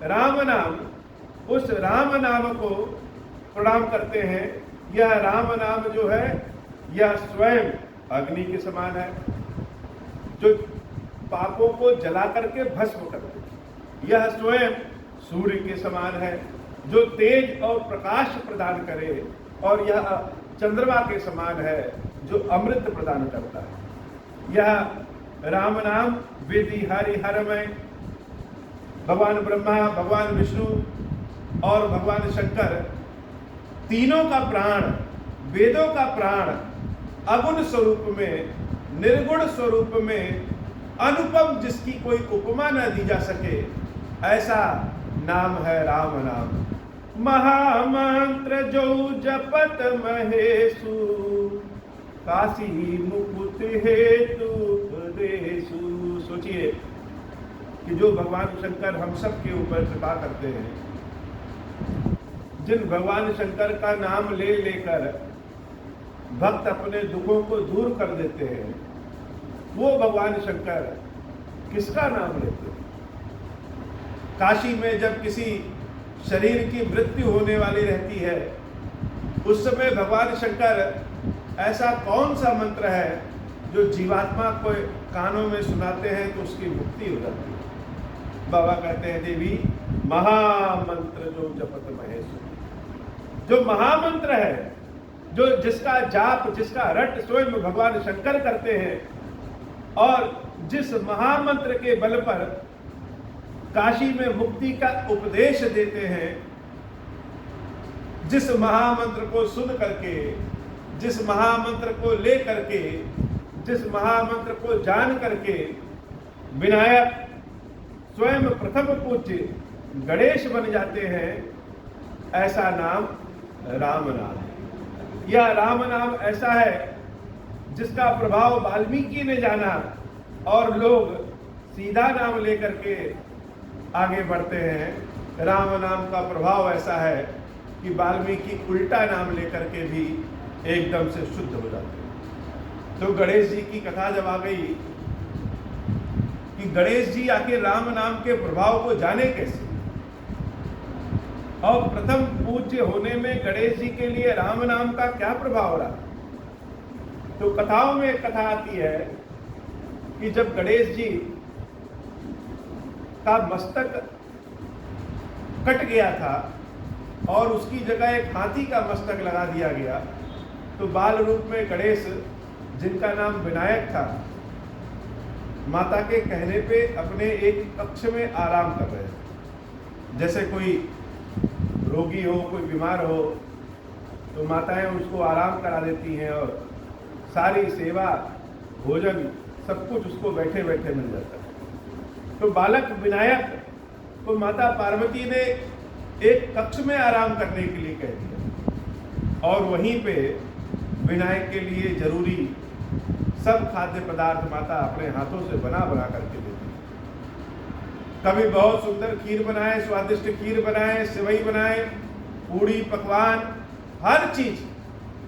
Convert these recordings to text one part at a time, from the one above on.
राम नाम, उस राम नाम को प्रणाम करते हैं। यह राम नाम जो है यह स्वयं अग्नि के समान है जो पापों को जला करके भस्म कर दे। यह स्वयं सूर्य के समान है जो तेज और प्रकाश प्रदान करे, और यह चंद्रमा के समान है जो अमृत प्रदान करता है। यह राम नाम वेदी हरि हरमय, भगवान ब्रह्मा, भगवान विष्णु और भगवान शंकर तीनों का प्राण, वेदों का प्राण, अगुण स्वरूप में, निर्गुण स्वरूप में, अनुपम जिसकी कोई उपमा न दी जा सके, ऐसा नाम है राम नाम। महामंत्र जो जपत महेशु, काशी मुकुट हेतु उपदेशु। सोचिए कि जो भगवान शंकर हम सब के ऊपर कृपा करते हैं, जिन भगवान शंकर का नाम ले लेकर भक्त अपने दुखों को दूर कर देते हैं, वो भगवान शंकर किसका नाम लेते हैं? काशी में जब किसी शरीर की मृत्यु होने वाली रहती है, उस समय भगवान शंकर ऐसा कौन सा मंत्र है जो जीवात्मा को कानों में सुनाते हैं तो उसकी मुक्ति हो जाती है? बाबा कहते हैं देवी महामंत्र जो जपत महेश, जो महामंत्र है, जो जिसका जाप, जिसका रट स्वयं भगवान शंकर करते हैं, और जिस महामंत्र के बल पर काशी में मुक्ति का उपदेश देते हैं, जिस महामंत्र को सुन करके, जिस महामंत्र को ले करके, जिस महामंत्र को जान करके विनायक स्वयं प्रथम पूज्य गणेश बन जाते हैं, ऐसा नाम राम नाम है। यह राम नाम ऐसा है जिसका प्रभाव वाल्मीकि ने जाना, और लोग सीधा नाम लेकर के आगे बढ़ते हैं। राम नाम का प्रभाव ऐसा है कि वाल्मीकि उल्टा नाम लेकर के भी एकदम से शुद्ध हो जाते हैं। तो गणेश जी की कथा जब आ गई कि गणेश जी आके राम नाम के प्रभाव को जाने कैसे, और प्रथम पूज्य होने में गणेश जी के लिए राम नाम का क्या प्रभाव रहा, तो कथाओं में एक कथा आती है कि जब गणेश जी का मस्तक कट गया था और उसकी जगह एक हाथी का मस्तक लगा दिया गया, तो बाल रूप में गणेश, जिनका नाम विनायक था, माता के कहने पे अपने एक कक्ष में आराम कर रहे थे। जैसे कोई रोगी हो, कोई बीमार हो, तो माताएं उसको आराम करा देती हैं और सारी सेवा, भोजन, सब कुछ उसको बैठे बैठे मिल जाता है। तो बालक विनायक को माता पार्वती ने एक कक्ष में आराम करने के लिए कह दिया, और वहीं पे विनायक के लिए जरूरी सब खाद्य पदार्थ माता अपने हाथों से बना बना करके देती है। कभी बहुत सुंदर खीर बनाए, स्वादिष्ट खीर बनाए, सेवई बनाए, पूड़ी, पकवान, हर चीज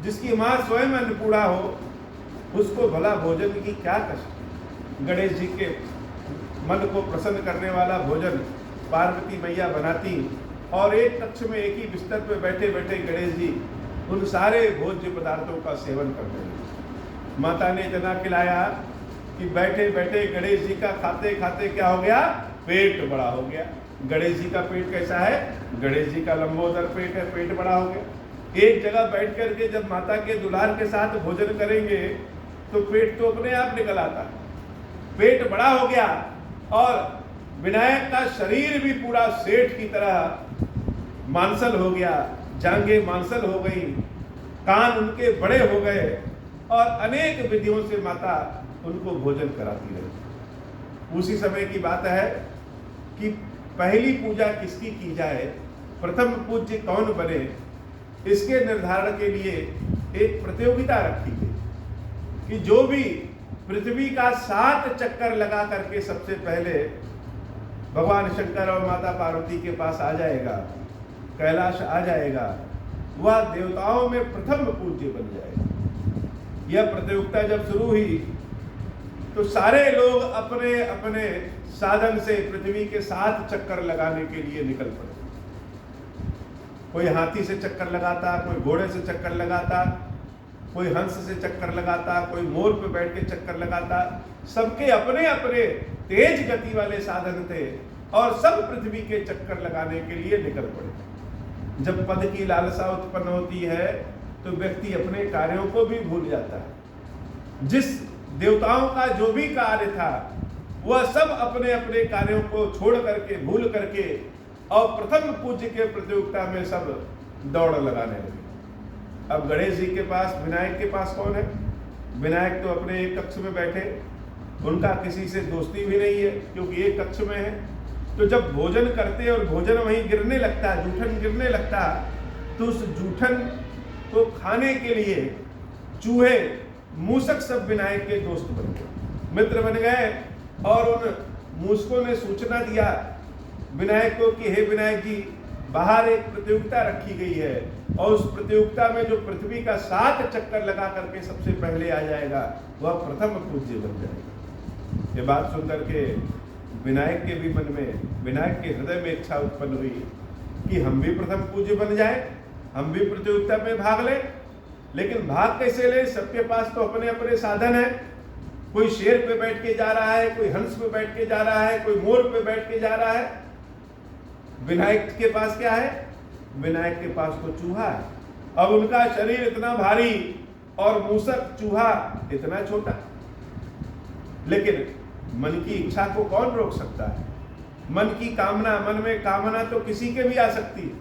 जिसकी माँ स्वयं अन्नपूर्णा हो, उसको भला भोजन की क्या कष्ट। गणेश जी के मन को प्रसन्न करने वाला भोजन पार्वती मैया बनाती, और एक कक्ष में एक ही बिस्तर पे बैठे बैठे गणेश जी उन सारे भोज्य पदार्थों का सेवन करते हैं। माता ने इतना खिलाया कि बैठे बैठे गणेश जी का खाते खाते क्या हो गया, पेट बड़ा हो गया। गणेश जी का पेट कैसा है? गणेश जी का लंबोदर पेट है, पेट बड़ा हो गया। एक जगह बैठ करके जब माता के दुलार के साथ भोजन करेंगे तो पेट तो अपने आप निकल आता, पेट बड़ा हो गया, और विनायक का शरीर भी पूरा सेठ की तरह मांसल हो गया, जांघें मांसल हो गई, कान उनके बड़े हो गए, और अनेक विधियों से माता उनको भोजन कराती रही। उसी समय की बात है कि पहली पूजा किसकी की जाए, प्रथम पूज्य कौन बने, इसके निर्धारण के लिए एक प्रतियोगिता रखी गई कि जो भी पृथ्वी का 7 चक्कर लगा करके सबसे पहले भगवान शंकर और माता पार्वती के पास आ जाएगा, कैलाश आ जाएगा, वह देवताओं में प्रथम पूज्य बन जाएगा। यह प्रतियोगिता जब शुरू हुई तो सारे लोग अपने अपने साधन से पृथ्वी के 7 चक्कर लगाने के लिए निकल पड़े। कोई हाथी से चक्कर लगाता, कोई घोड़े से चक्कर लगाता, कोई हंस से चक्कर लगाता, कोई मोर पे बैठ के चक्कर लगाता। सबके अपने अपने तेज गति वाले साधन थे और सब पृथ्वी के चक्कर लगाने के लिए निकल पड़े। जब पद की लालसा उत्पन्न होती है तो व्यक्ति अपने कार्यों को भी भूल जाता है। जिस देवताओं का जो भी कार्य था वह सब अपने अपने कार्यों को छोड़ करके, भूल करके और प्रथम पूज्य के प्रतियोगिता में सब दौड़ लगाने लगे। अब गणेश जी के पास, विनायक के पास कौन है? विनायक तो अपने एक कक्ष में बैठे, उनका किसी से दोस्ती भी नहीं है क्योंकि एक कक्ष में है। तो जब भोजन करते और भोजन वहीं गिरने लगता, जूठन गिरने लगता, तो उस जूठन को खाने के लिए चूहे, मूसक सब विनायक के दोस्त बन गए, मित्र बन गए। और उन मूसकों ने सूचना दिया विनायक को कि हे विनायक जी, बाहर एक प्रतियोगिता रखी गई है और उस प्रतियोगिता में जो पृथ्वी का 7 चक्कर लगा करके सबसे पहले आ जाएगा वह प्रथम पूज्य बन जाएगा। ये बात सुनकर के विनायक के भी मन में, विनायक के हृदय में इच्छा उत्पन्न हुई कि हम भी प्रथम पूज्य बन जाए, हम भी प्रतियोगिता में भाग लें। लेकिन भाग कैसे ले? सबके पास तो अपने अपने साधन है। कोई शेर पे बैठ के जा रहा है, कोई हंस पे बैठ के जा रहा है, कोई मोर पे बैठ के जा रहा है। विनायक के पास क्या है? विनायक के पास तो चूहा है। अब उनका शरीर इतना भारी और मूसक चूहा इतना छोटा। लेकिन मन की इच्छा को कौन रोक सकता है? मन की कामना, मन में कामना तो किसी के भी आ सकती है,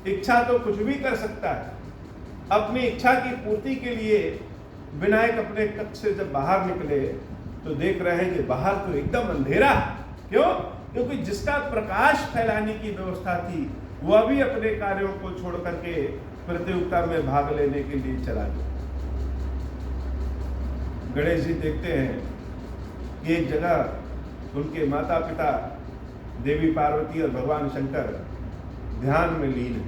इच्छा तो कुछ भी कर सकता है। अपनी इच्छा की पूर्ति के लिए विनायक अपने कक्ष से जब बाहर निकले तो देख रहे हैं कि बाहर तो एकदम अंधेरा। क्यों? क्योंकि जिसका प्रकाश फैलाने की व्यवस्था थी वह भी अपने कार्यों को छोड़ करके प्रतियोगिता में भाग लेने के लिए चला गया। गणेश जी देखते हैं कि एक जगह उनके माता पिता देवी पार्वती और भगवान शंकर ध्यान में लीन है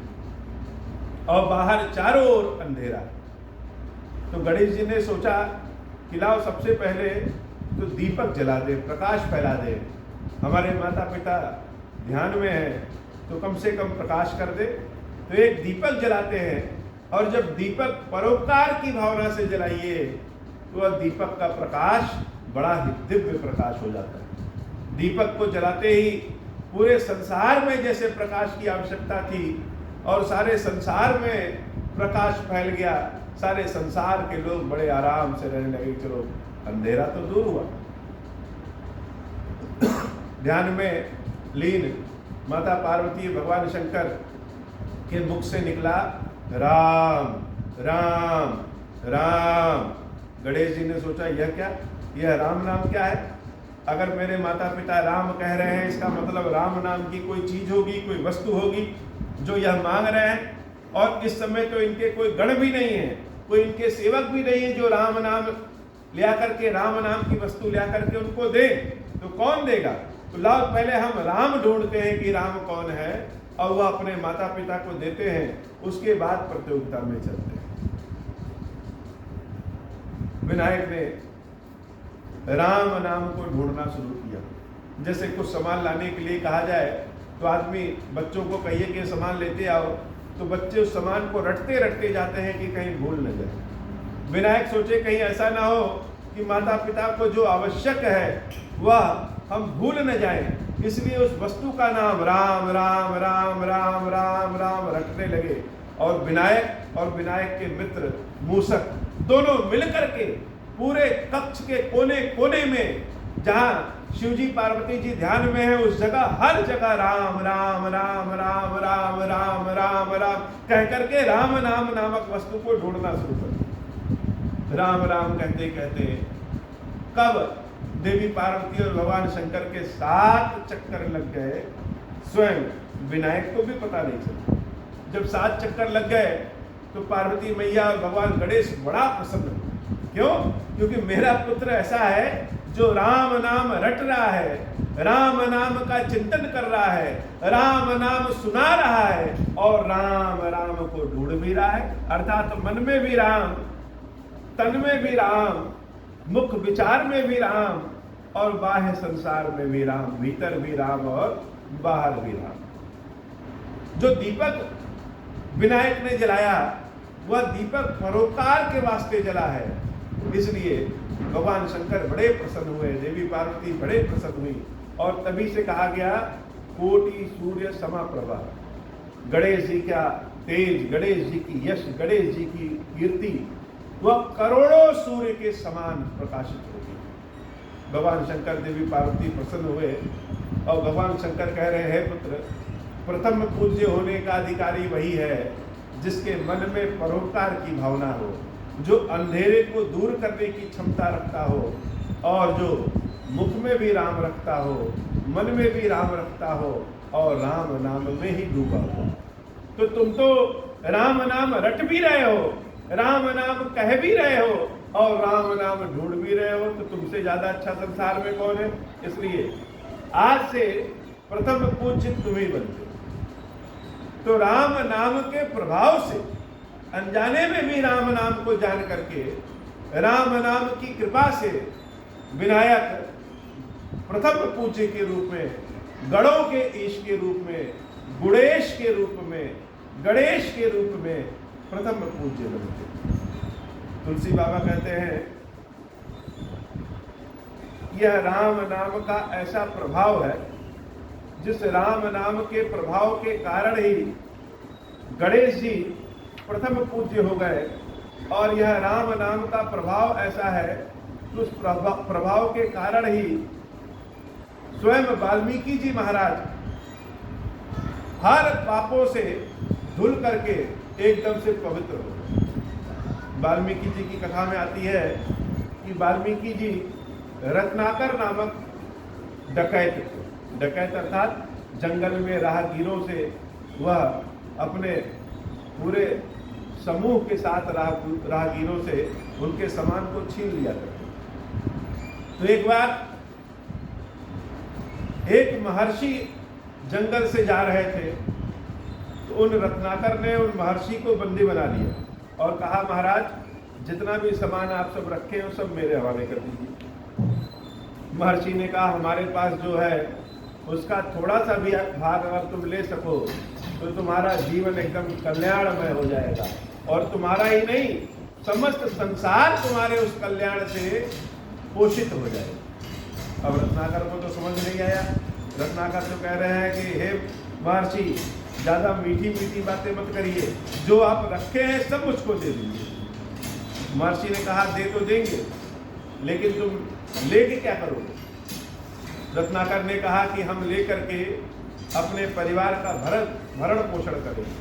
और बाहर चारों ओर अंधेरा। तो गणेश जी ने सोचा कि लाओ सबसे पहले तो दीपक जला दे, प्रकाश फैला दे। हमारे माता पिता ध्यान में है तो कम से कम प्रकाश कर दे। तो एक दीपक जलाते हैं और जब दीपक परोपकार की भावना से जलाइए तो वह दीपक का प्रकाश बड़ा ही दिव्य प्रकाश हो जाता है। दीपक को जलाते ही पूरे संसार में जैसे प्रकाश की आवश्यकता थी और सारे संसार में प्रकाश फैल गया। सारे संसार के लोग बड़े आराम से रहने लगे। चलो अंधेरा तो दूर हुआ। ध्यान में लीन माता पार्वती भगवान शंकर के मुख से निकला राम राम राम। गणेश जी ने सोचा यह क्या, यह राम नाम क्या है? अगर मेरे माता पिता राम कह रहे हैं इसका मतलब राम नाम की कोई चीज होगी, कोई वस्तु होगी जो यह मांग रहे हैं। और इस समय तो इनके कोई गण भी नहीं है, कोई इनके सेवक भी नहीं है जो राम नाम लिया करके, राम नाम की वस्तु लिया करके उनको दे। तो कौन देगा? तो लाओ पहले हम राम ढूंढते हैं कि राम कौन है और वह अपने माता पिता को देते हैं, उसके बाद प्रतियोगिता में चलते हैं। विनायक ने राम नाम को ढूंढना शुरू किया। जैसे कुछ सामान लाने के लिए कहा जाए तो आदमी बच्चों को कहिए कि सामान लेते आओ, तो बच्चे उस सामान को रटते रटते जाते हैं कि कहीं भूल न जाए। विनायक सोचे कहीं ऐसा ना हो कि माता पिता को जो आवश्यक है वह हम भूल न जाएं, इसलिए उस वस्तु का नाम राम राम राम राम राम राम रटने लगे। और विनायक के मित्र मूसक दोनों मिलकर के पूरे कक्ष के कोने कोने में जहां शिवजी पार्वती जी ध्यान में है उस जगह हर जगह राम राम राम राम राम राम राम राम कह करके राम नाम नामक वस्तु को ढूंढना शुरू कर। राम राम कहते कहते कब देवी पार्वती और भगवान शंकर के 7 चक्कर लग गए, स्वयं विनायक को भी पता नहीं चला। जब 7 चक्कर लग गए तो पार्वती मैया और भगवान गणेश बड़ा प्रसन्न हुए। क्यों? क्योंकि मेरा पुत्र ऐसा है जो राम नाम रट रहा है, राम नाम का चिंतन कर रहा है, राम नाम सुना रहा है और राम राम को ढूंढ भी रहा है। अर्थात मन में भी राम, तन में भी राम, मुख विचार में भी राम और बाह्य संसार में भी राम, भीतर भी राम और बाहर भी राम। जो दीपक विनायक ने जलाया वह दीपक परोपकार के वास्ते जला है, इसलिए भगवान शंकर बड़े प्रसन्न हुए, देवी पार्वती बड़े प्रसन्न हुई। और तभी से कहा गया कोटि सूर्य समाप्रभा। गणेश जी का तेज, गणेश जी की यश, गणेश जी की कीर्ति वह करोड़ों सूर्य के समान प्रकाशित होगी। भगवान शंकर देवी पार्वती प्रसन्न हुए और भगवान शंकर कह रहे हैं पुत्र, प्रथम पूज्य होने का अधिकारी वही है जिसके मन में परोपकार की भावना हो, जो अंधेरे को दूर करने की क्षमता रखता हो और जो मुख में भी राम रखता हो, मन में भी राम रखता हो और राम नाम में ही डूबा हो। तो तुम तो राम नाम रट भी रहे हो, राम नाम कह भी रहे हो और राम नाम ढूंढ भी रहे हो, तो तुमसे ज्यादा अच्छा संसार में कौन है? इसलिए आज से प्रथम पूज्य तुम ही बनते। तो राम नाम के प्रभाव से, अनजाने में भी राम नाम को जान करके, राम नाम की कृपा से विनायक प्रथम पूज्य के रूप में, गणों के ईश के रूप में, गुणेश के रूप में, गणेश के रूप में प्रथम पूज्य बनते। तुलसी बाबा कहते हैं यह राम नाम का ऐसा प्रभाव है, जिस राम नाम के प्रभाव के कारण ही गणेश जी प्रथम पूज्य हो गए। और यह राम नाम का प्रभाव ऐसा है कि उस प्रभाव के कारण ही स्वयं वाल्मीकि जी महाराज हर पापों से धुल करके एकदम से पवित्र हो गए। वाल्मीकि जी की कथा में आती है कि वाल्मीकि जी रत्नाकर नामक डकैत अर्थात जंगल में राहगीरों से वह अपने पूरे समूह के साथ राहगीरों से उनके सामान को छीन लिया करते। तो एक बार एक महर्षि जंगल से जा रहे थे, तो उन रत्नाकर ने उन महर्षि को बंदी बना लिया और कहा महाराज जितना भी सामान आप सब रखे हो सब मेरे हवाले कर दीजिए। महर्षि ने कहा हमारे पास जो है उसका थोड़ा सा भी भाग अगर तुम ले सको तो तुम्हारा जीवन एकदम कल्याणमय हो जाएगा, और तुम्हारा ही नहीं समस्त संसार तुम्हारे उस कल्याण से पोषित हो जाएगा। अब रत्नाकर को तो समझ नहीं आया। रत्नाकर तो कह रहे हैं कि हे महर्षि ज़्यादा मीठी मीठी बातें मत करिए, जो आप रखे हैं सब मुझको दे दीजिए। महर्षि ने कहा दे तो देंगे, लेकिन तुम लेके क्या करोगे? रत्नाकर ने कहा कि हम लेकर के अपने परिवार का भरण पोषण करेंगे।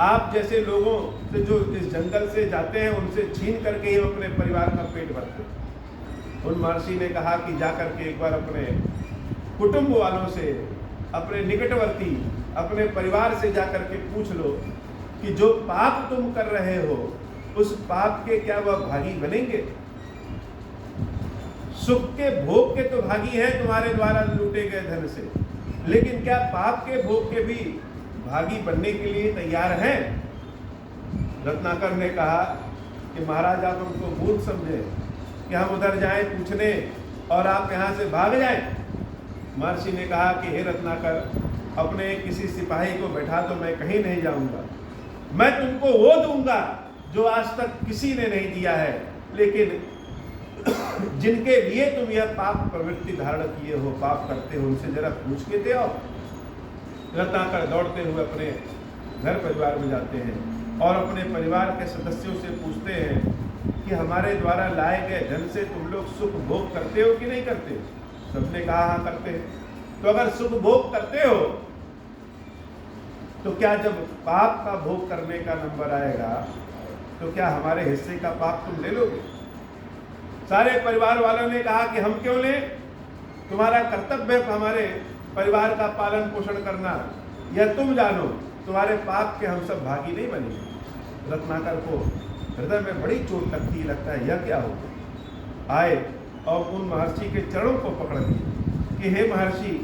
आप जैसे लोगों से जो इस जंगल से जाते हैं उनसे छीन करके ही अपने परिवार का पेट भरते हैं। उन महर्षि ने कहा कि जाकर के एक बार अपने कुटुंब वालों से, अपने निकटवर्ती, अपने परिवार से जाकर के पूछ लो कि जो पाप तुम कर रहे हो उस पाप के क्या वह भागी बनेंगे? सुख के भोग के तो भागी है तुम्हारे द्वारा लूटे गए धन से, लेकिन क्या पाप के भोग के भी भागी बनने के लिए तैयार हैं? रत्नाकर ने कहा कि महाराज आप हमको मूर्ख समझे कि हम उधर जाएं पूछने और आप यहाँ से भाग जाएं। महर्षि ने कहा कि हे रत्नाकर अपने किसी सिपाही को बैठा दो, मैं कहीं नहीं जाऊंगा। मैं तुमको वो दूंगा जो आज तक किसी ने नहीं दिया है, लेकिन जिनके लिए तुम यह पाप प्रवृत्ति धारण किए हो, पाप करते हो, उनसे जरा पूछ के दे आओ। रत्नाकर दौड़ते हुए अपने घर परिवार में जाते हैं और अपने परिवार के सदस्यों से पूछते हैं कि हमारे द्वारा लाए गए धन से तुम लोग सुख भोग करते हो कि नहीं करते? सबने कहा हाँ करते हैं। तो अगर सुख भोग करते हो तो क्या जब पाप का भोग करने का नंबर आएगा तो क्या हमारे हिस्से का पाप तुम ले लोगे? सारे परिवार वालों ने कहा कि हम क्यों लें, तुम्हारा कर्तव्य है हमारे परिवार का पालन पोषण करना, यह तुम जानो, तुम्हारे पाप के हम सब भागी नहीं बनेंगे। रत्नाकर को हृदय में बड़ी चोट लगती, लगता है यह क्या हो। आए और उन महर्षि के चरणों को पकड़ लिए कि हे महर्षि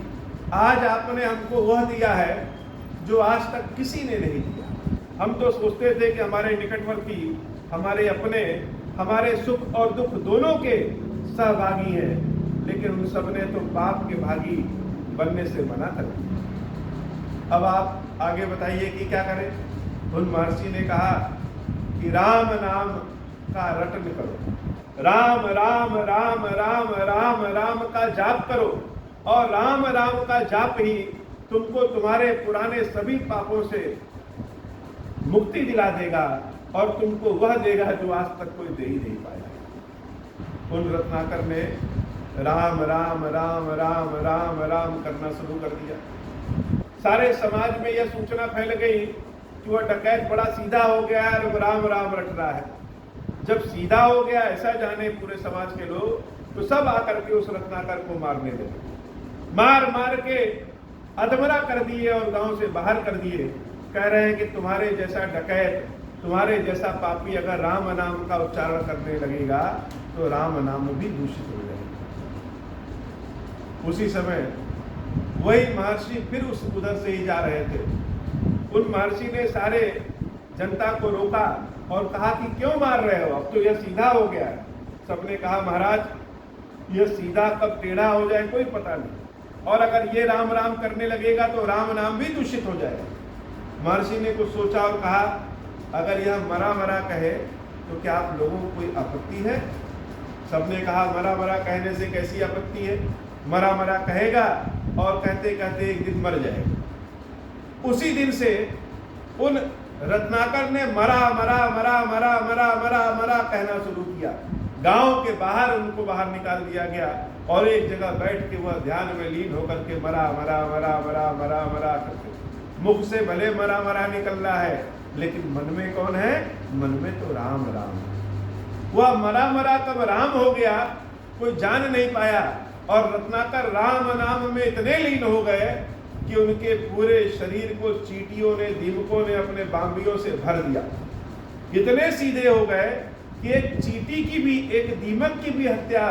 आज आपने हमको वह दिया है जो आज तक किसी ने नहीं दिया। हम तो सोचते थे कि हमारे निकटवर्ती, हमारे अपने, हमारे सुख और दुख दोनों के सहभागी हैं, लेकिन उन सब ने तो पाप के भागी बनने से मना कर दिया। अब आप आगे बताइए कि क्या करें। उन महर्षि ने कहा कि राम नाम का रटन करो, राम राम राम राम राम राम का जाप करो, और राम राम का जाप ही तुमको तुम्हारे पुराने सभी पापों से मुक्ति दिला देगा और तुमको वह देगा जो आज तक कोई दे ही नहीं पाया। उन रत्नाकर ने राम राम राम राम राम राम करना शुरू कर दिया। सारे समाज में यह सूचना फैल गई कि वह डकैत बड़ा सीधा हो गया है और राम राम रट रहा है। जब सीधा हो गया ऐसा जाने पूरे समाज के लोग, तो सब आकर के उस रत्नाकर को मारने लगे। मार मार के अधमरा कर दिए और गांव से बाहर कर दिए। कह रहे हैं कि तुम्हारे जैसा डकैत, तुम्हारे जैसा पापी अगर राम नाम का उच्चारण करने लगेगा तो राम नाम भी दूषित हो जाएगा। उसी समय वही महर्षि फिर उस उधर से ही जा रहे थे। उन महर्षि ने सारे जनता को रोका और कहा कि क्यों मार रहे हो, अब तो यह सीधा हो गया है। सबने कहा महाराज यह सीधा कब टेढ़ा हो जाए कोई पता नहीं, और अगर ये राम राम करने लगेगा तो राम नाम भी दूषित हो जाएगा। महर्षि ने कुछ सोचा और कहा अगर यह मरा मरा कहे तो क्या आप लोगों को कोई आपत्ति है? सबने कहा मरा मरा कहने से कैसी आपत्ति है, मरा मरा कहेगा और कहते कहते एक दिन मर जाएगा। उसी दिन से उन रत्नाकर ने मरा मरा मरा मरा मरा मरा मरा कहना शुरू किया। गांव के बाहर उनको बाहर निकाल दिया गया और एक जगह बैठ के वह ध्यान में लीन होकर के मरा मरा मरा मरा मरा मरा करते। मुख से भले मरा मरा निकल रहा है लेकिन मन में कौन है? मन में तो राम राम। वह मरा मरा कब राम हो गया कोई जान नहीं पाया, और रत्नाकर राम नाम में इतने लीन हो गए कि उनके पूरे शरीर को चींटियों ने, दीमकों ने अपने बांबियों से भर दिया। इतने सीधे हो गए कि एक चींटी की भी, एक दीमक की भी हत्या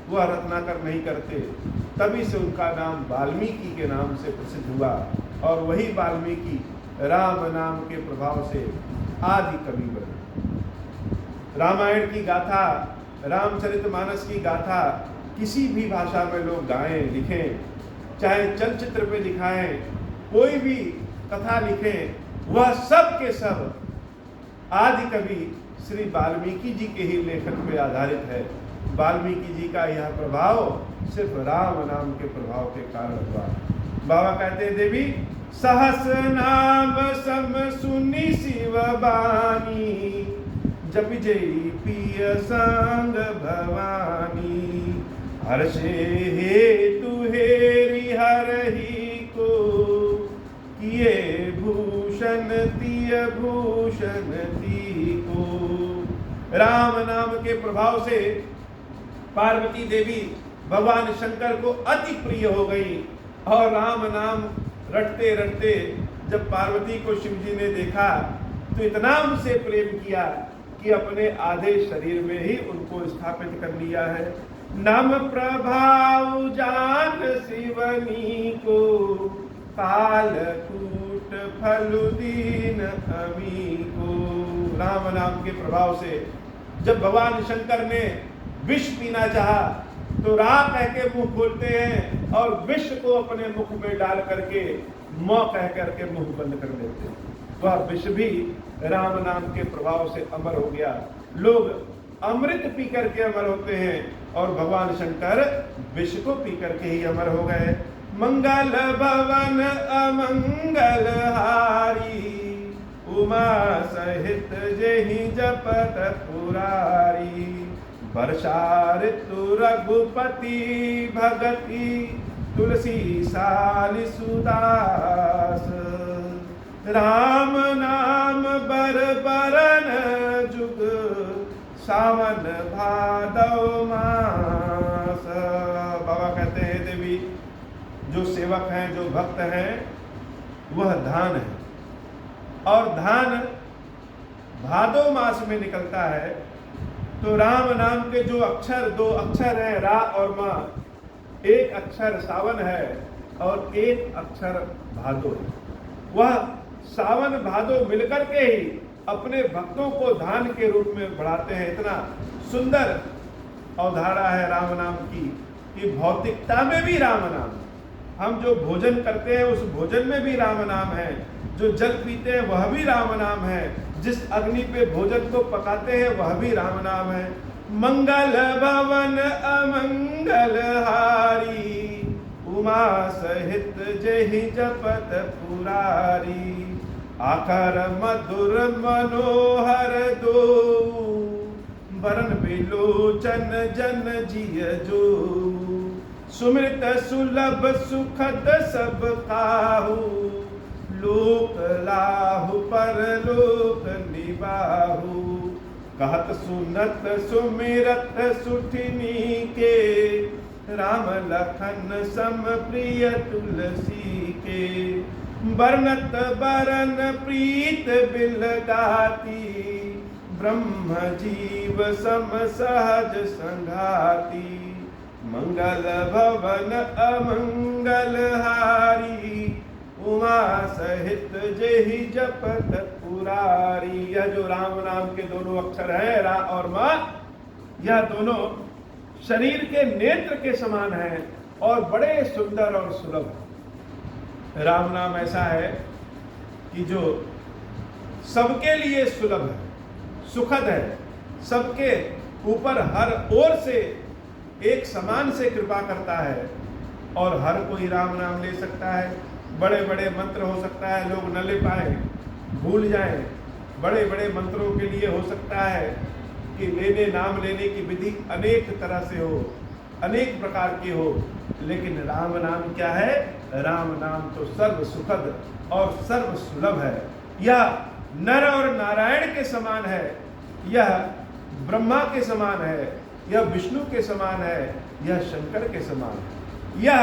वह रत्नाकर नहीं करते। तभी से उनका नाम वाल्मीकि के नाम से प्रसिद्ध हुआ, और वही वाल्मीकि राम नाम के प्रभाव से आदि कवि बने। रामायण की गाथा, रामचरितमानस की गाथा किसी भी भाषा में लोग गाएं, लिखें, चाहे चलचित्र पे दिखाएं, कोई भी कथा लिखें, वह सब के सब आदि कवि श्री वाल्मीकि जी के ही लेखन पे आधारित है। वाल्मीकि जी का यह प्रभाव सिर्फ राम नाम के प्रभाव के कारण हुआ। बाबा कहते हैं देवी सहस नाम सम सुनी शिव बानी, जप जई पिय संग भवानी, हर्षे हेतु हेरि हरहि को, किए भूषण तिय भूषण ती को। राम नाम के प्रभाव से पार्वती देवी भगवान शंकर को अति प्रिय हो गई, और राम नाम रटते रटते जब पार्वती को शिव जी ने देखा तो इतना उनसे प्रेम किया कि अपने आधे शरीर में ही उनको स्थापित कर लिया है। नाम प्रभाव जान शिवनी को, काल कूट फलुदीन अमी को। राम नाम के प्रभाव से जब भगवान शंकर ने विष पीना चाहा तो रा कह के मुंह खोलते हैं और विष को अपने मुख में डाल करके म कह करके मुंह बंद कर देते हैं। वह विष भी राम नाम के प्रभाव से अमर हो गया। लोग अमृत पी करके अमर होते हैं और भगवान शंकर विष को पी करके ही अमर हो गए। मंगल भवन अमंगल हारी, उमा सहित जेहि जपत पुरारी, वर्षा ऋतु रघुपति भगति, तुलसी साल सुदास, राम नाम बर बरन जुग, सावन भादव मास। बाबा कहते हैं देवी जो सेवक हैं, जो भक्त हैं, वह धान है, और धान भादव मास में निकलता है। तो राम नाम के जो अक्षर, दो अक्षर हैं रा और मा, एक अक्षर सावन है और एक अक्षर भादो है। वह सावन भादो मिलकर के ही अपने भक्तों को धान के रूप में बढ़ाते हैं। इतना सुंदर अवधारणा है राम नाम की कि भौतिकता में भी राम नाम, हम जो भोजन करते हैं उस भोजन में भी राम नाम है, जो जल पीते हैं वह भी राम नाम है, जिस अग्नि पे भोजन को पकाते हैं वह भी राम नाम है। मंगल भवन अमंगल हारी, उमा सहित जहि जपत पुरारी। आकर मधुर मनोहर दो, बरन बिलोचन जन जिय जो। सुमृत सुलभ सुखद सब काहू, लोक लाहु परलोक निबाहु। कहत सुनत सुमिरत सुठिनी के, राम लखन सम प्रिय तुलसी के। बरनत बरन प्रीत बिलगाती, ब्रह्म जीव सम सहज संघाती। मंगल भवन अमंगल हारी, उमा सहित जेहि जपत पुरारी। यह जो राम नाम के दोनों अक्षर हैं, रा और मा, यह दोनों शरीर के नेत्र के समान हैं और बड़े सुंदर और सुलभ। राम नाम ऐसा है कि जो सबके लिए सुलभ है, सुखद है, सबके ऊपर हर ओर से एक समान से कृपा करता है और हर कोई राम नाम ले सकता है। बड़े बड़े मंत्र हो सकता है लोग न ले पाए, भूल जाएं। बड़े बड़े मंत्रों के लिए हो सकता है कि नाम लेने की विधि अनेक तरह से हो, अनेक प्रकार की हो, लेकिन राम नाम क्या है? राम नाम तो सर्व सुखद और सर्व सुलभ है। यह नर और नारायण के समान है, यह ब्रह्मा के समान है, यह विष्णु के समान है, यह शंकर के समान है, यह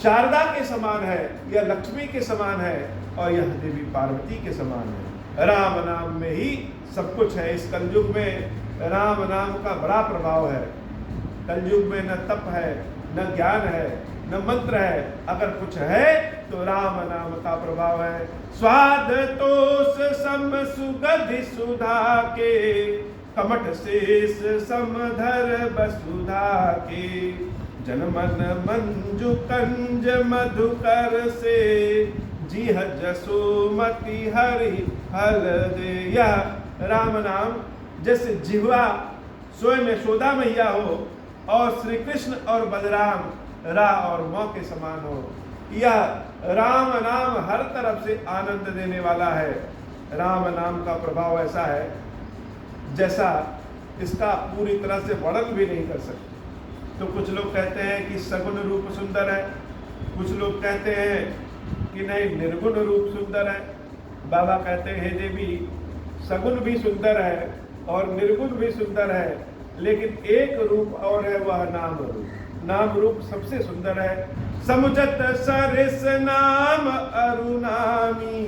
शारदा के समान है, यह लक्ष्मी के समान है और यह देवी पार्वती के समान है। राम नाम में ही सब कुछ है। इस कलयुग में राम नाम का बड़ा प्रभाव है। कलयुग में न तप है, न ज्ञान है, न मंत्र है, अगर कुछ है तो राम नाम का प्रभाव है। स्वाद तोष सम सुगधि सुधा के, कमठ शेष समधर बसुधा के। जनमन मंजु कंज मधुकर से, जीह जसोमति हरि हल दे। यह राम नाम जैसे जिह्वा स्वयं यशोदा मैया हो और श्री कृष्ण और बलराम रा और मौ के समान हो। यह राम नाम हर तरफ से आनंद देने वाला है। राम नाम का प्रभाव ऐसा है जैसा इसका पूरी तरह से वर्णन भी नहीं कर सकते। तो कुछ लोग कहते हैं कि सगुण रूप सुंदर है, कुछ लोग कहते हैं कि नहीं निर्गुण रूप सुंदर है। बाबा कहते हैं हे देवी, सगुण भी सुंदर है और निर्गुण भी सुंदर है, लेकिन एक रूप और है, वह नाम रूप। नाम रूप सबसे सुंदर है। समुझत सरिस नाम अरुनामी,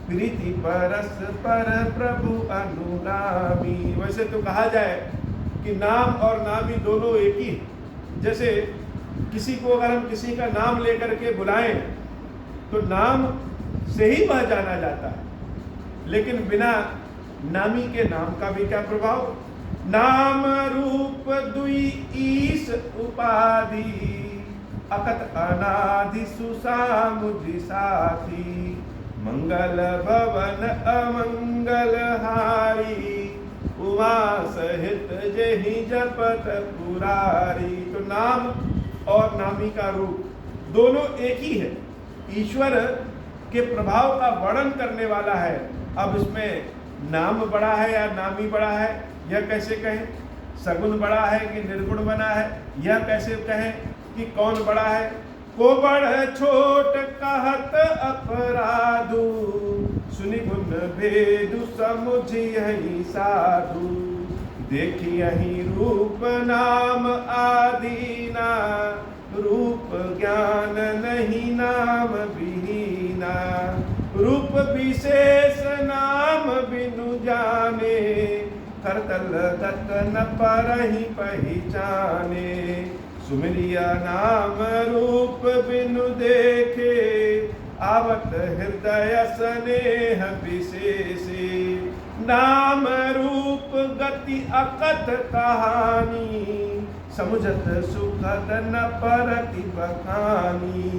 प्रीति परस पर प्रभु अनुनामी। वैसे तो कहा जाए कि नाम और नामी दोनों एक ही है। जैसे किसी को अगर हम किसी का नाम लेकर के बुलाएं तो नाम से ही वह जाना जाता है, लेकिन बिना नामी के नाम का भी क्या प्रभाव। नाम रूप दुई ईश उपाधि, अकत अनादि सुसामुझि साथी। मंगल भवन अमंगल हारी, उमा सहित जेहि जपत पुरारी। तो नाम और नामी का रूप दोनों एक ही है, ईश्वर के प्रभाव का वर्णन करने वाला है। अब इसमें नाम बड़ा है या नामी बड़ा है, यह कैसे कहें? सगुण बड़ा है कि निर्गुण बना है, यह कैसे कहें कि कौन बड़ा है? को बड़ छोट कहत अपराधु, सुनि गुण भेदु समुझिहि साधु। देखिहि रूप नाम आदीना, रूप ज्ञान नहीं नाम विहीना। रूप विशेष नाम बिनु जाने, करतल दत्त न परहि पहचाने। सुमिरिया नाम रूप बिनु देखे, आवत हृदय स्नेह विशेषे। नाम रूप गति अकथ कहानी, समुझत सुखद न परति बखानी,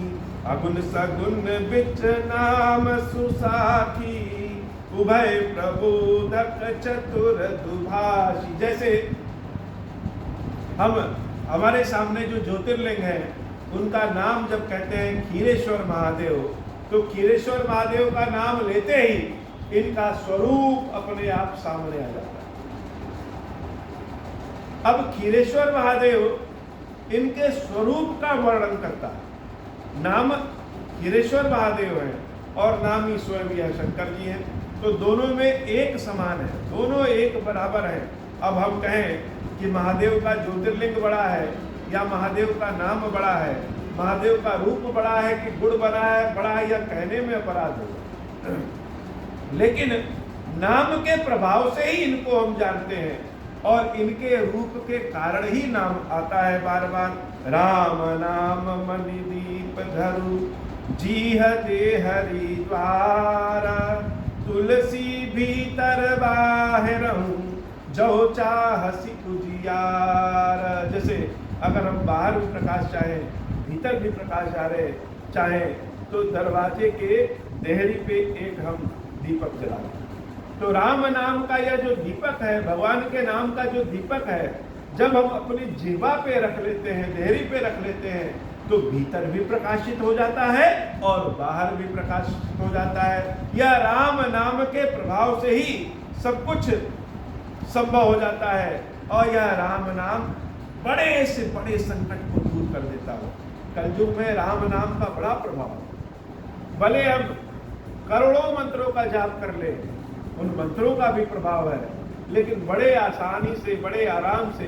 अगुन सगुन बिच नाम सुसाखी, उभय प्रबोधक चतुर दुभाषी। जैसे हमारे सामने जो ज्योतिर्लिंग है उनका नाम जब कहते हैं क्षीरेश्वर महादेव, तो क्षीरेश्वर महादेव का नाम लेते ही इनका स्वरूप अपने आप सामने आ जाता है। अब क्षीरेश्वर महादेव इनके स्वरूप का वर्णन करता है। नाम क्षीरेश्वर महादेव है और नाम ही स्वयं यह शंकर जी हैं, तो दोनों में एक समान है, दोनों एक बराबर है। अब हम कहें कि महादेव का ज्योतिर्लिंग बड़ा है या महादेव का नाम बड़ा है, महादेव का रूप बड़ा है कि गुण बड़ा है या कहने में अपराध होगा, लेकिन नाम के प्रभाव से ही इनको हम जानते हैं और इनके रूप के कारण ही नाम आता है बार बार। राम नाम मणि दीप धरु, जीह दे हरि द्वार, तुलसी भीतर बाहिरहूँ, जो चाहसी उजियार। जैसे अगर हम बाहर भी प्रकाश चाहें, भीतर भी प्रकाश आ रहे चाहें, तो दरवाजे के देहरी पे एक हम दीपक जलाते। तो राम नाम का यह जो दीपक है, भगवान के नाम का जो दीपक है, जब हम अपनी जिह्वा पे रख लेते हैं, देहरी पे रख लेते हैं, तो भीतर भी प्रकाशित हो जाता है और बाहर भी प्रकाशित हो जाता है। यह राम नाम के प्रभाव से ही सब कुछ संभव हो जाता है और यह राम नाम बड़े से बड़े संकट को दूर कर देता हो। कलयुग में राम नाम का बड़ा प्रभाव है। भले हम करोड़ों मंत्रों का जाप कर ले, उन मंत्रों का भी प्रभाव है, लेकिन बड़े आसानी से, बड़े आराम से,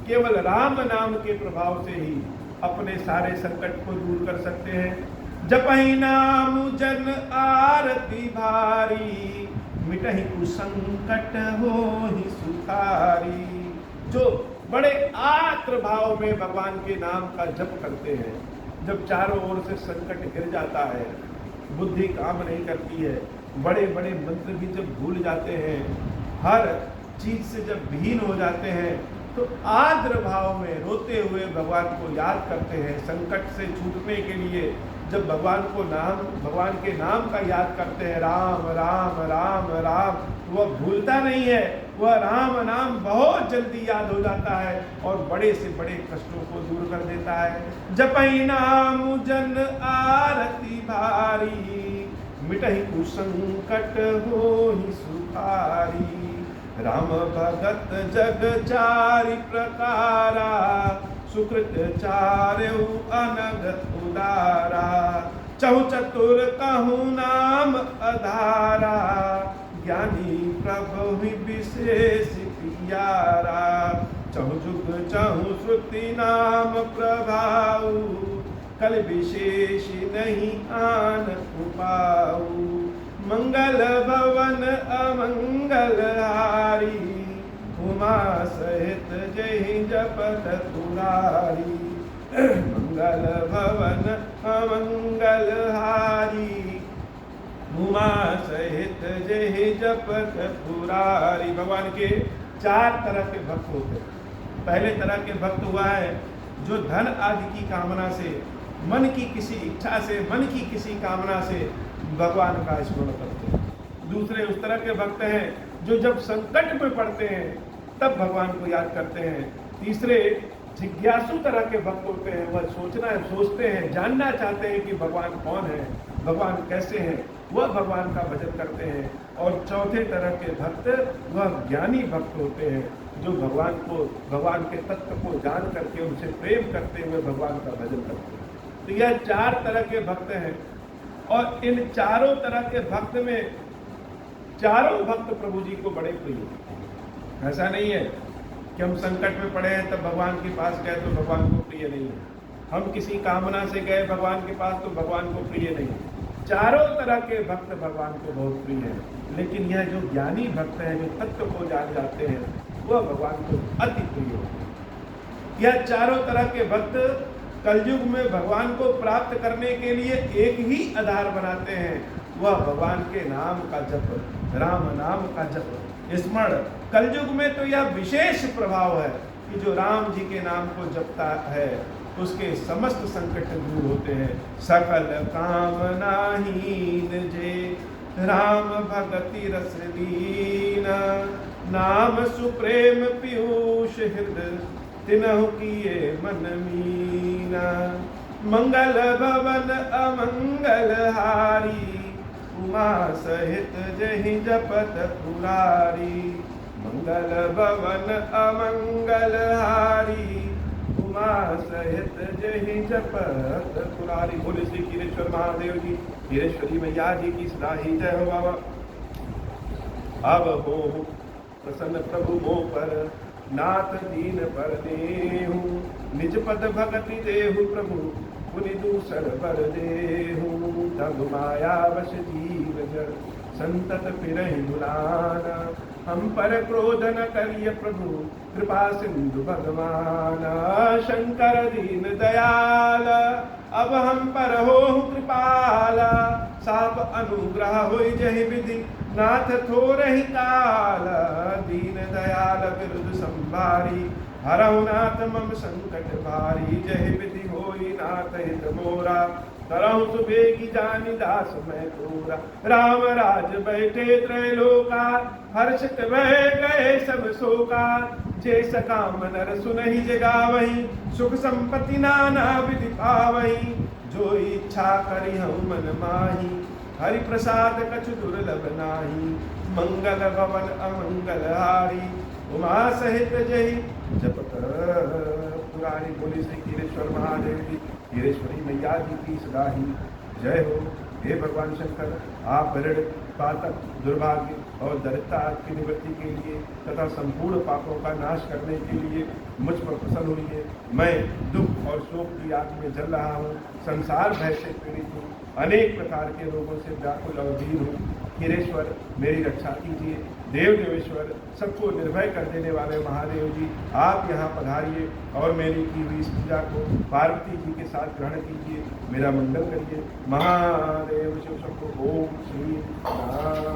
केवल राम नाम के प्रभाव से ही अपने सारे संकट को दूर कर सकते हैं। जपहि नाम जन आरती भारी, मिटहि कुसंकट होहि सुखारी। जो बड़े आत्र भाव में भगवान के नाम का जप करते हैं, जब चारों ओर से संकट गिर जाता है, बुद्धि काम नहीं करती है, बड़े बड़े मंत्र भी जब भूल जाते हैं, हर चीज से जब विहीन हो जाते हैं, तो आर्द्र भाव में रोते हुए भगवान को याद करते हैं। संकट से छूटने के लिए जब भगवान के नाम का याद करते हैं, राम राम राम राम, वह भूलता नहीं है, वह राम नाम बहुत जल्दी याद हो जाता है और बड़े से बड़े कष्टों को दूर कर देता है। जपहि नाम जन आरती भारी, मिटहि कुसंकट होहि सुखारी। राम भगत जग चारि प्रकारा, सुकृत चार्यु अनग उदारा। चहु चतुर कहूँ नाम अधारा, ज्ञानी प्रभु विशेष पियारा। चहु जुग चहु श्रुति नाम प्रभाऊ, कल विशेष नहीं आन उपाऊ। मंगल भवन अमंगल हारी, उमा सहित जय जपत तुरारी। मंगल भवन अमंगल हारी, उमा सहित जय जपत तुरारी। भगवान के चार तरह के भक्त होते हैं। पहले तरह के भक्त हुआ है जो धन आदि की कामना से, मन की किसी इच्छा से, मन की किसी कामना से भगवान का स्मरण करते हैं। दूसरे उस तरह के भक्त हैं जो जब संकट में पड़ते हैं तब भगवान को याद करते हैं। तीसरे जिज्ञासु तरह के भक्त होते हैं, वह सोचते हैं, जानना चाहते हैं कि भगवान कौन है, भगवान कैसे हैं, वह भगवान का भजन करते हैं। और चौथे तरह के भक्त वह ज्ञानी भक्त होते हैं जो भगवान के तत्व को जान करके उनसे प्रेम करते हुए भगवान का भजन करते हैं। तो यह चार तरह के भक्त हैं और इन चारों तरह के भक्त में चारों भक्त प्रभु जी को बड़े प्रिय हैं। ऐसा नहीं है कि हम संकट में पड़े हैं तब भगवान के पास गए तो भगवान को प्रिय नहीं है, हम किसी कामना से गए भगवान के पास तो भगवान को प्रिय नहीं है। चारों तरह के भक्त भगवान को बहुत प्रिय हैं, लेकिन यह जो ज्ञानी भक्त हैं, जो तत्व को जान जाते हैं, वह भगवान को अति प्रिय होते हैं। यह चारों तरह के भक्त कलयुग में भगवान को प्राप्त करने के लिए एक ही आधार बनाते हैं, वह भगवान के नाम का जप, राम नाम का जप, स्मरण। कलयुग में तो यह विशेष प्रभाव है कि जो राम जी के नाम को जपता है उसके समस्त संकट दूर होते हैं। सकल कामनाहीन जे राम भगति रस लीना, नाम सुप्रेम पीयूष हृदय तिनहु किए मन मीना। मंगल भवन अमंगल हारी, उमा सहित जहि जपत पुरारी। मंगल भवन अमंगल हारी, उमा सहित जहि जपत पुरारी। बोले श्री कीरेश्वर महादेव जी, कीरेश्वरी मैया जी की सदा ही जय हो बाबा। अब हो प्रसन्न प्रभु मो पर, नाथ दीन पर देहु। निज पद भगति देहु प्रभु, पुनि दूसर बर देहु। तब माया वश जीव जड़, संतत फिरहि बुलाना। हम पर क्रोध न करिय प्रभु, कृपा सिंधु भगवान। शंकर दीन दयाल, अब हम पर हो कृपाला। साप अनुग्रह होई जहि विधि, नाथ थोरहि काल। दीन दयाल विरुद्ध संभारी, हरहु नाथ मम संकट भारी। जहि विधि होई नाथ हित मोरा, तरहु सुबेगी जानि दास मैं तोरा। राम राज बैठे त्रैलोका, हर्षित भय गए सब शोका। जे सकाम नर सुनहि जगावहि, सुख संपत्ति नाना विधि पावहि। जो इच्छा करि हऊँ मन माही, हरि प्रसाद कछु दुर्लभ नाही। मंगल भवन अमंगल हारी, उमा सहित जहि जपत पुरारी। बोली श्री कीरेश्वर महादेव जी, कीरेश्वरी मैया जी की सदा ही जय हो। हे भगवान शंकर, आप ऋण पातक दुर्भाग्य और दरिद्रता की निवृत्ति के लिए तथा संपूर्ण पापों का नाश करने के लिए मुझ पर प्रसन्न हुई। मैं दुख और शोक की आग में जल रहा हूँ, संसार भय से पीड़ित हूँ, अनेक प्रकार के रोगों से व्याकुल और दीन हूँ। कीरेश्वर मेरी रक्षा कीजिए। देव देवेश्वर, सबको निर्भय कर देने वाले महादेव जी, आप यहाँ पधारिए और मेरी की हुई इस पूजा को पार्वती जी के साथ ग्रहण कीजिए। मेरा मंगल करिए। महादेव शिव सबको ओम श्री राम।